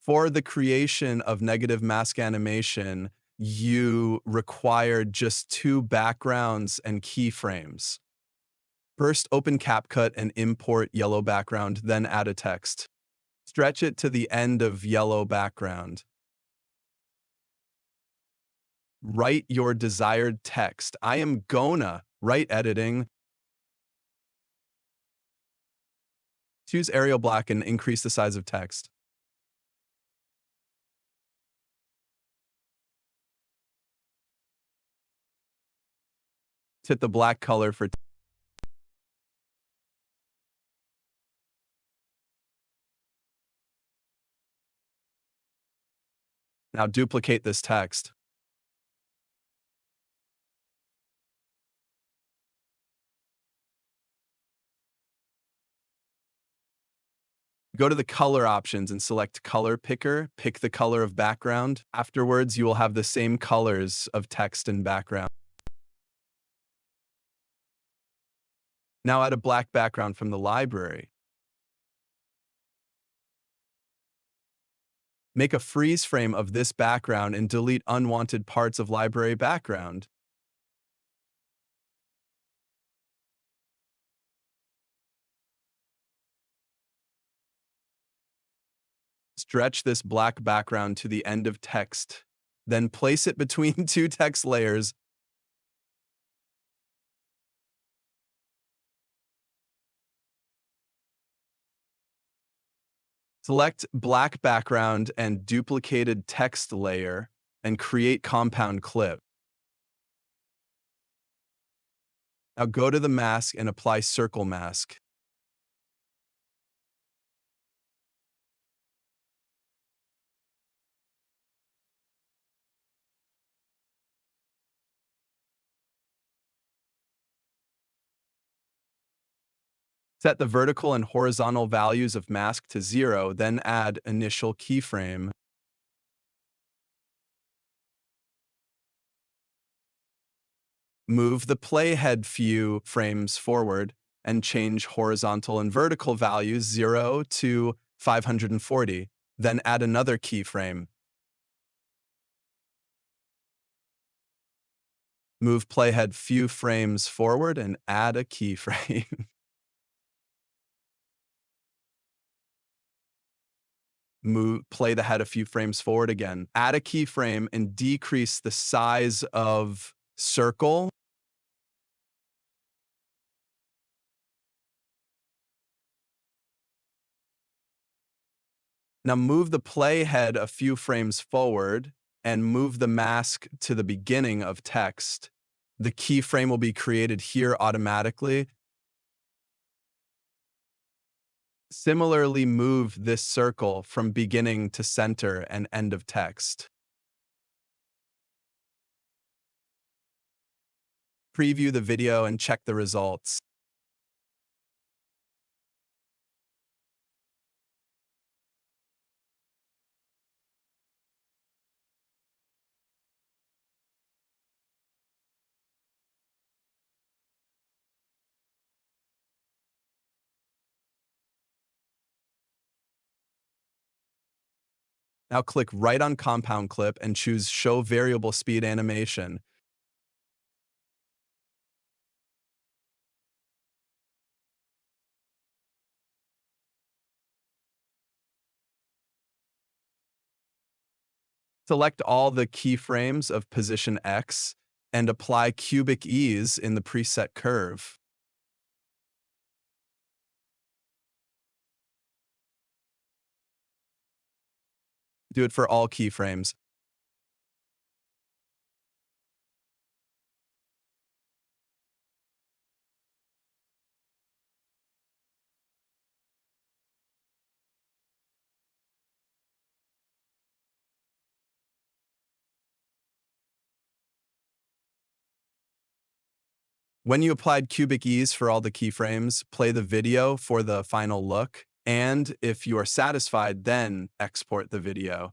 For the creation of negative mask animation, you require just two backgrounds and keyframes. First, open CapCut and import yellow background, then add a text. Stretch it to the end of yellow background. Write your desired text. I am gonna write editing. Choose Arial Black and increase the size of text. Hit the black color for now duplicate this text. Go to the color options and select Color Picker. Pick the color of background. Afterwards, you will have the same colors of text and background. Now add a black background from the library. Make a freeze frame of this background and delete unwanted parts of library background. Stretch this black background to the end of text. Then place it between two text layers. Select black background and duplicated text layer and create compound clip. Now go to the mask and apply circle mask. Set the vertical and horizontal values of mask to 0, then add initial keyframe. Move the playhead few frames forward and change horizontal and vertical values 0 to 540, then add another keyframe. Move playhead few frames forward and add a keyframe. Play the head a few frames forward again. Add a keyframe and decrease the size of circle. Now move the playhead a few frames forward and move the mask to the beginning of text. The keyframe will be created here automatically. Similarly, move this circle from beginning to center and end of text. Preview the video and check the results. Now click right on Compound Clip and choose Show Variable Speed Animation. Select all the keyframes of position X and apply cubic ease in the preset curve. Do it for all keyframes. When you applied cubic ease for all the keyframes, play the video for the final look. And if you are satisfied, then export the video.